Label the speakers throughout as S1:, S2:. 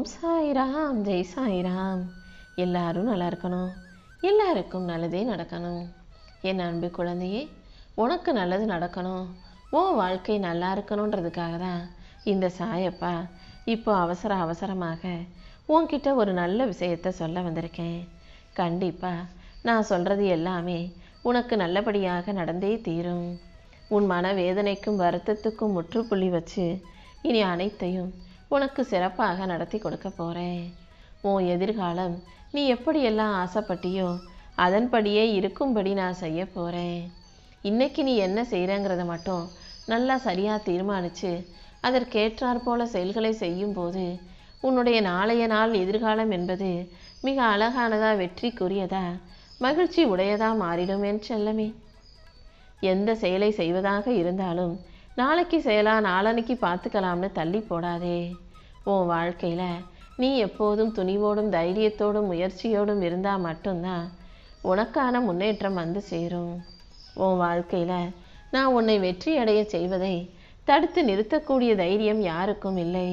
S1: ஓம் சாய்ராம், ஜெய் சாய்ராம். எல்லாரும் நல்லா இருக்கணும், எல்லாருக்கும் நல்லதே நடக்கணும். என் அன்பு குழந்தையே, உனக்கு நல்லது நடக்கணும், உன் வாழ்க்கை நல்லா இருக்கணுன்றதுக்காக தான் இந்த சாயப்பா இப்போ அவசரமாக உன்கிட்ட ஒரு நல்ல விஷயத்த சொல்ல வந்திருக்கேன். கண்டிப்பாக நான் சொல்கிறது எல்லாமே உனக்கு நல்லபடியாக நடந்தே தீரும். உன் மனவேதனைக்கும் வருத்தத்துக்கும் முற்றுப்புள்ளி வச்சு இனி அனைத்தையும் உனக்கு சிறப்பாக நடத்தி கொடுக்க போகிறேன். உன் எதிர்காலம் நீ எப்படியெல்லாம் ஆசைப்பட்டியோ அதன்படியே இருக்கும்படி நான் செய்ய போகிறேன். இன்னைக்கு நீ என்ன செய்கிறங்கிறத மட்டும் நல்லா சரியாக தீர்மானித்து அதற்கேற்றாற் போல செயல்களை செய்யும்போது உன்னுடைய நாளைய நாள் எதிர்காலம் என்பது மிக அழகானதா, வெற்றிக்குரியதா, மகிழ்ச்சி உடையதா மாறிடும் என் செல்லமே. எந்த செயலை செய்வதாக இருந்தாலும் நாளைக்கு செய்யலாம், நாளன்னைக்கு பார்த்துக்கலாம்னு தள்ளி போடாதே. உன் வாழ்க்கையில் நீ எப்போதும் துணிவோடும் தைரியத்தோடும் முயற்சியோடும் இருந்தால் மட்டும்தான் உனக்கான முன்னேற்றம் வந்து சேரும். உன் வாழ்க்கையில் நான் உன்னை வெற்றி அடைய செய்வதை தடுத்து நிறுத்தக்கூடிய தைரியம் யாருக்கும் இல்லை.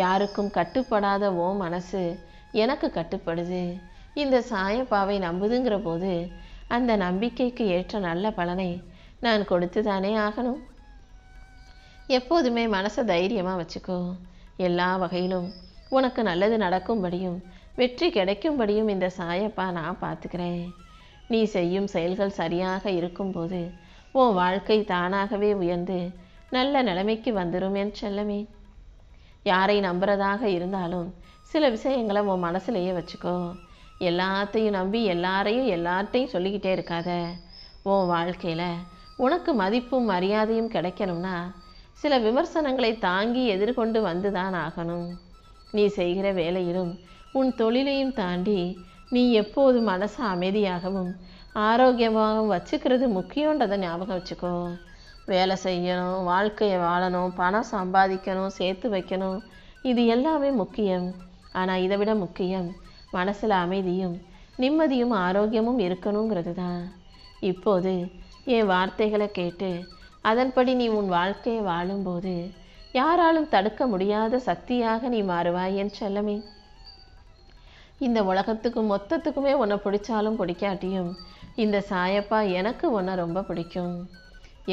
S1: யாருக்கும் கட்டுப்படாத உன் மனசு எனக்கு கட்டுப்படுது. இந்த சாயப்பாவை நம்புதுங்கிற போது அந்த நம்பிக்கைக்கு ஏற்ற நல்ல பலனை நான் கொடுத்து தானே ஆகணும். எப்போதுமே மனசை தைரியமாக வச்சுக்கோ. எல்லா வகையிலும் உனக்கு நல்லது நடக்கும்படியும் வெற்றி கிடைக்கும்படியும் இந்த சாயப்பா நான் பார்த்துக்கிறேன். நீ செய்யும் செயல்கள் சரியாக இருக்கும்போது உன் வாழ்க்கை தானாகவே உயர்ந்து நல்ல நிலைமைக்கு வந்துடும் என் செல்லமே. யாரை நம்புறதாக இருந்தாலும் சில விஷயங்களை உன் மனசுலையே வச்சுக்கோ. எல்லாத்தையும் நம்பி எல்லார்ட்டையும் சொல்லிக்கிட்டே இருக்காத. உன் வாழ்க்கையில் உனக்கு மதிப்பும் மரியாதையும் கிடைக்கணும்னா சில விமர்சனங்களை தாங்கி எதிர்கொண்டு வந்துதான் ஆகணும். நீ செய்கிற வேலையிலும் உன் தொழிலையும் தாண்டி நீ எப்போது மனசை அமைதியாகவும் ஆரோக்கியமாகவும் வச்சுக்கிறது முக்கியன்றதை ஞாபகம் வச்சுக்கோ. வேலை செய்யணும், வாழ்க்கையை வாழணும், பணம் சம்பாதிக்கணும், சேர்த்து வைக்கணும், இது எல்லாமே முக்கியம். ஆனால் இதை விட முக்கியம் மனசில் அமைதியும் நிம்மதியும் ஆரோக்கியமும் இருக்கணுங்கிறது தான். இப்போது என் வார்த்தைகளை கேட்டு அதன்படி நீ உன் வாழ்க்கையை வாழும்போது யாராலும் தடுக்க முடியாத சக்தியாக நீ மாறுவாய் என் செல்லமே. இந்த உலகத்துக்கும் மொத்தத்துக்குமே உன்னை பிடிச்சாலும் பிடிக்காட்டியும் இந்த சாயப்பா எனக்கு உன்னை ரொம்ப பிடிக்கும்.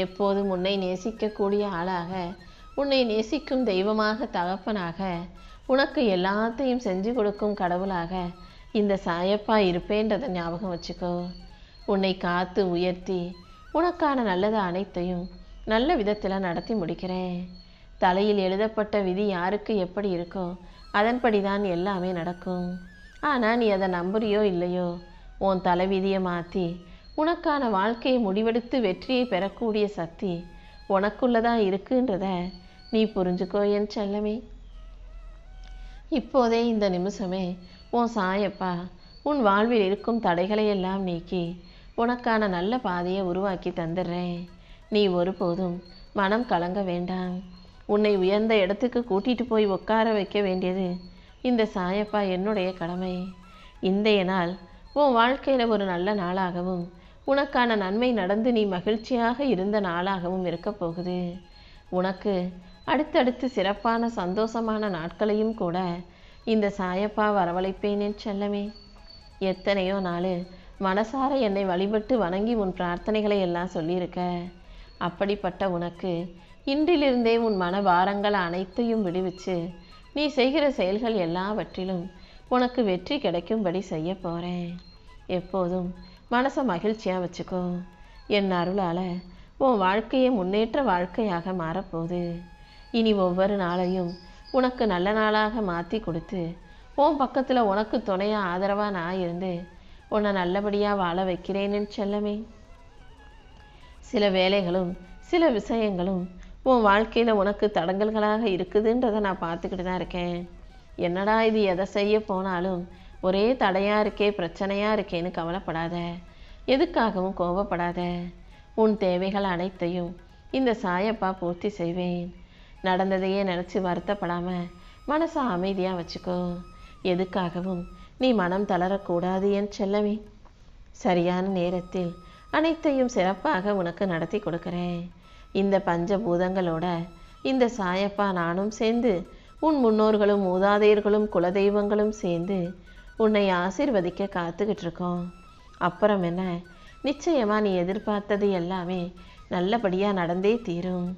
S1: எப்போதும் உன்னை நேசிக்கக்கூடிய ஆளாக, உன்னை நேசிக்கும் தெய்வமாக, தகப்பனாக, உனக்கு எல்லாத்தையும் செஞ்சு கொடுக்கும் கடவுளாக இந்த சாயப்பா இருப்பேன்றதை ஞாபகம் வச்சுக்கோ. உன்னை காத்து உயர்த்தி உனக்கான நல்லது அனைத்தையும் நல்ல விதத்தில் நடத்தி முடிக்கிறேன். தலையில் எழுதப்பட்ட விதி யாருக்கு எப்படி இருக்கோ அதன்படி தான் எல்லாமே நடக்கும். ஆனால் நீ அதை நம்புறியோ இல்லையோ, உன் தலைவிதியை மாற்றி உனக்கான வாழ்க்கையை முடிவெடுத்து வெற்றியை பெறக்கூடிய சக்தி உனக்குள்ளதான் இருக்குன்றத நீ புரிஞ்சுக்கோ என் செல்லமே. இப்போதே இந்த நிமிஷமே உன் சாயப்பா உன் வாழ்வில் இருக்கும் தடைகளை எல்லாம் நீக்கி உனக்கான நல்ல பாதையை உருவாக்கி தந்துடுறேன். நீ ஒருபோதும் மனம் கலங்க வேண்டாம். உன்னை உயர்ந்த இடத்துக்கு கூட்டிகிட்டு போய் உட்கார வைக்க வேண்டியது இந்த சாயப்பா என்னுடைய கடமை. இன்றைய நாள் உன் வாழ்க்கையில் ஒரு நல்ல நாளாகவும் உனக்கான நன்மை நடந்து நீ மகிழ்ச்சியாக இருந்த நாளாகவும் இருக்க போகுது. உனக்கு அடுத்தடுத்து சிறப்பான சந்தோஷமான நாட்களையும் கூட இந்த சாயப்பா வரவழைப்பேன் என் செல்லமே. எத்தனையோ நாள் மனசார என்னை வழிபட்டு வணங்கி உன் பிரார்த்தனைகளை எல்லாம் சொல்லியிருக்க. அப்படிப்பட்ட உனக்கு இன்றிலிருந்தே உன் மனபாரங்கள் அனைத்தையும் விடுவிச்சு நீ செய்கிற செயல்கள் எல்லாவற்றிலும் உனக்கு வெற்றி கிடைக்கும்படி செய்ய போகிறேன். எப்போதும் மனசை மகிழ்ச்சியாக வச்சுக்கோ. என் அருளால் உன் வாழ்க்கையை முன்னேற்ற வாழ்க்கையாக மாறப்போகுது. இனி ஒவ்வொரு நாளையும் உனக்கு நல்ல நாளாக மாற்றி கொடுத்து உன் பக்கத்தில் உனக்கு துணையாக ஆதரவாக நான் இருந்து உன்னை நல்லபடியாக வாழ வைக்கிறேன்னு செல்லமே. சில வேலைகளும் சில விஷயங்களும் உன் வாழ்க்கையில் உனக்கு தடங்கல்களாக இருக்குதுன்றதை நான் பார்த்துக்கிட்டு தான் இருக்கேன். என்னடா இது, எதை செய்ய போனாலும் ஒரே தடையாக இருக்கே, பிரச்சனையாக இருக்கேன்னு கவலைப்படாத. எதுக்காகவும் கோபப்படாத. உன் தேவைகள் அனைத்தையும் இந்த சாயப்பா பூர்த்தி செய்வேன். நடந்ததையே நினச்சி வருத்தப்படாமல் மனசை அமைதியாக வச்சுக்கோ. எதுக்காகவும் நீ மனம் தளரக்கூடாது என் செல்லமே. சரியான நேரத்தில் அனைத்தையும் சிறப்பாக உனக்கு நடத்தி கொடுக்குறேன். இந்த பஞ்சபூதங்களோட இந்த சாயப்பா நானும் சேர்ந்து உன் முன்னோர்களும் மூதாதையர்களும் குலதெய்வங்களும் சேர்ந்து உன்னை ஆசீர்வதிக்க காத்துக்கிட்டு இருக்கோம். அப்புறம் என்ன, நிச்சயமாக நீ எதிர்பார்த்தது எல்லாமே நல்லபடியாக நடந்தே தீரும்.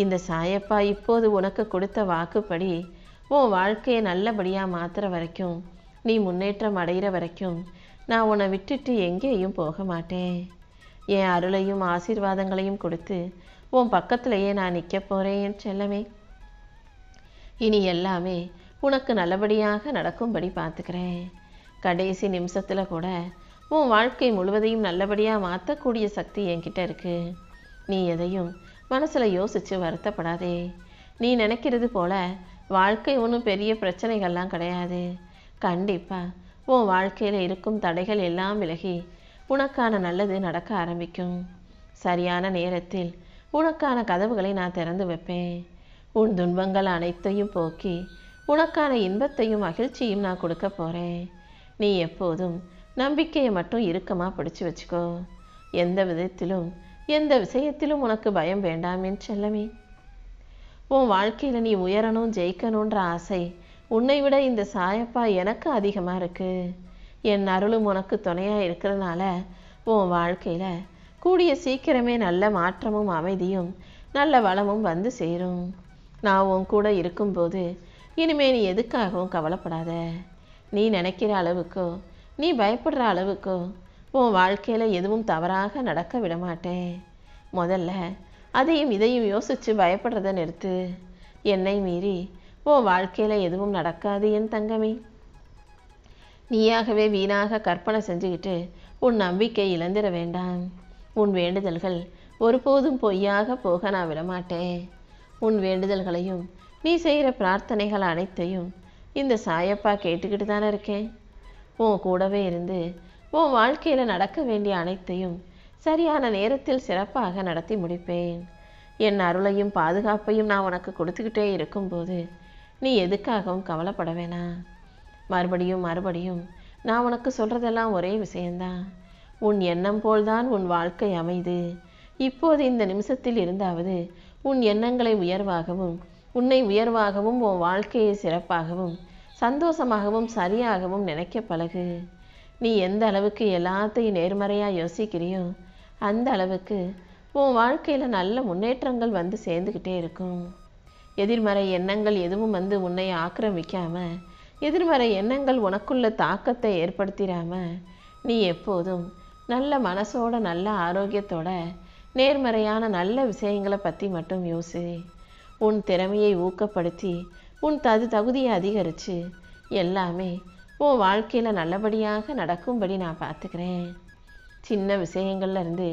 S1: இந்த சாயப்பா இப்போது உனக்கு கொடுத்த வாக்குப்படி உன் வாழ்க்கையை நல்லபடியாக மாற்றுற வரைக்கும், நீ முன்னேற்றம் அடைகிற வரைக்கும் நான் உன்னை விட்டுட்டு எங்கேயும் போக மாட்டேன். என் அருளையும் ஆசீர்வாதங்களையும் கொடுத்து உன் பக்கத்திலேயே நான் நிற்க போகிறேன் என் செல்லமே. இனி எல்லாமே உனக்கு நல்லபடியாக நடக்கும்படி பார்த்துக்கிறேன். கடைசி நிமிஷத்தில் கூட உன் வாழ்க்கை முழுவதையும் நல்லபடியாக மாற்றக்கூடிய சக்தி என்கிட்ட இருக்கு. நீ எதையும் மனசில் யோசித்து வருத்தப்படாதே. நீ நினைக்கிறது போல வாழ்க்கை ஒன்றும் பெரிய பிரச்சனைகள்லாம் கிடையாது. கண்டிப்பாக உன் வாழ்க்கையில் இருக்கும் தடைகள் எல்லாம் விலகி உனக்கான நல்லது நடக்க ஆரம்பிக்கும். சரியான நேரத்தில் உனக்கான கதவுகளை நான் திறந்து வைப்பேன். உன் துன்பங்கள் அனைத்தையும் போக்கி உனக்கான இன்பத்தையும் மகிழ்ச்சியும் நான் கொடுக்க போகிறேன். நீ எப்போதும் நம்பிக்கையை மட்டும் இறுக்கமாக பிடிச்சி வச்சுக்கோ. எந்த விதத்திலும் எந்த விஷயத்திலும் உனக்கு பயம் வேண்டாம் என் செல்லமே. உன் வாழ்க்கையில் நீ உயரணும் ஜெயிக்கணுன்ற ஆசை உன்னை விட இந்த சாயப்பா எனக்கு அதிகமாக இருக்குது. என் அருளும் உனக்கு துணையாக இருக்கிறதுனால உன் வாழ்க்கையில் கூடிய சீக்கிரமே நல்ல மாற்றமும் அமைதியும் நல்ல வளமும் வந்து சேரும். நான் உன் கூட இருக்கும்போது இனிமே நீ எதுக்காகவும் கவலைப்படாத. நீ நினைக்கிற அளவுக்கோ நீ பயப்படுற அளவுக்கோ உன் வாழ்க்கையில் எதுவும் தவறாக நடக்க விட மாட்டேன். முதல்ல அதையும் இதையும் யோசித்து பயப்படுறத நிறுத்து. என்னை மீறி உன் வாழ்க்கையில் எதுவும் நடக்காது என் தங்கமே. நீயாகவே வீணாக கற்பனை செஞ்சுக்கிட்டு உன் நம்பிக்கை இழந்திட வேண்டாம். உன் வேண்டுதல்கள் ஒருபோதும் பொய்யாக போக நான் விடமாட்டேன். உன் வேண்டுதல்களையும் நீ செய்கிற பிரார்த்தனைகள் அனைத்தையும் இந்த சாயப்பா கேட்டுக்கிட்டு தானே இருக்கேன். உன் கூடவே இருந்து உன் வாழ்க்கையில் நடக்க வேண்டிய அனைத்தையும் சரியான நேரத்தில் சிறப்பாக நடத்தி முடிப்பேன். என் அருளையும் பாதுகாப்பையும் நான் உனக்கு கொடுத்துக்கிட்டே இருக்கும்போது நீ எதுக்காகவும் கவலைப்பட வேணாம். மறுபடியும் மறுபடியும் நான் உனக்கு சொல்கிறதெல்லாம் ஒரே விஷயந்தான். உன் எண்ணம் போல்தான் உன் வாழ்க்கை அமைது. இப்போது இந்த நிமிஷத்தில் இருந்தாவது உன் எண்ணங்களை உயர்வாகவும் உன்னை உயர்வாகவும் உன் வாழ்க்கையை சிறப்பாகவும் சந்தோஷமாகவும் சரியாகவும் நினைக்க பழகு. நீ எந்த அளவுக்கு எல்லாத்தையும் நேர்மறையாக யோசிக்கிறியோ அந்த அளவுக்கு உன் வாழ்க்கையில் நல்ல முன்னேற்றங்கள் வந்து சேர்ந்துக்கிட்டே இருக்கும். எதிர்மறை எண்ணங்கள் எதுவும் வந்து உன்னை ஆக்கிரமிக்காம, எதிர்மறை எண்ணங்கள் உனக்குள்ள தாக்கத்தை ஏற்படுத்திடாம நீ எப்போதும் நல்ல மனசோட நல்ல ஆரோக்கியத்தோட நேர்மறையான நல்ல விஷயங்களை பற்றி மட்டும் யோசி. உன் திறமையை ஊக்கப்படுத்தி உன் தகுதியை அதிகரித்து எல்லாமே உன் வாழ்க்கையில் நல்லபடியாக நடக்கும்படி நான் பார்த்துக்கிறேன். சின்ன விஷயங்கள்ல இருந்து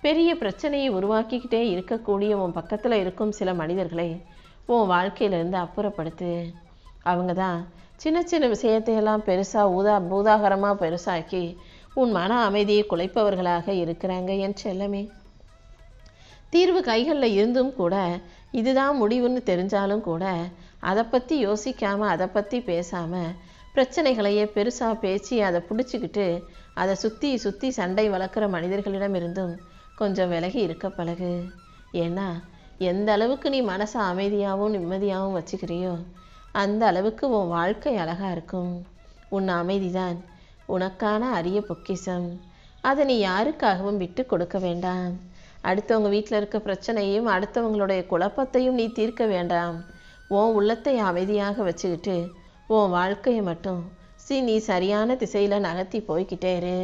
S1: பெரிய பிரச்சனையை உருவாக்கிக்கிட்டே இருக்கக்கூடிய உன் பக்கத்தில் இருக்கும் சில மனிதர்களை உன் வாழ்க்கையிலேருந்து அப்புறப்படுத்து. அவங்க தான் சின்ன சின்ன விஷயத்தையெல்லாம் பெருசாக பூதாகரமாக பெருசாக்கி உன் மன அமைதியை குலைப்பவர்களாக இருக்கிறாங்க என் செல்லமே. தீர்வு கைகளில் இருந்தும் கூட இதுதான் முடிவுன்னு தெரிஞ்சாலும் கூட அதை பற்றி யோசிக்காமல் அதை பற்றி பேசாமல் பிரச்சனைகளையே பெருசாக பேசி அதை பிடிச்சிக்கிட்டு அதை சுற்றி சுற்றி சண்டை வளர்க்குற மனிதர்களிடமிருந்தும் கொஞ்சம் விலகி இருக்க பழகு. ஏன்னா எந்த அளவுக்கு நீ மனசை அமைதியாகவும் நிம்மதியாகவும் வச்சுக்கிறியோ அந்த அளவுக்கு உன் வாழ்க்கை அழகாக இருக்கும். உன் அமைதிதான் உனக்கான அரிய பொக்கிஷம். அதை நீ யாருக்காகவும் விட்டு கொடுக்க வேண்டாம். அடுத்தவங்க வீட்டில் இருக்க பிரச்சனையும் அடுத்தவங்களுடைய குழப்பத்தையும் நீ தீர்க்க வேண்டாம். உன் உள்ளத்தை அமைதியாக வச்சுக்கிட்டு உன் வாழ்க்கையை மட்டும் நீ சரியான திசையில் நகர்த்தி போய்கிட்டே இரு.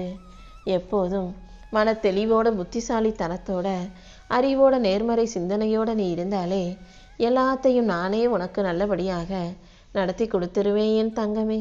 S1: எப்போதும் மன தெளிவோட புத்திசாலித்தனத்தோட அறிவோட நேர்மறை சிந்தனையோட நீ இருந்தாலே எல்லாத்தையும் நானே உனக்கு நல்லபடியாக நடத்தி கொடுத்துருவேன் என் தங்கமே.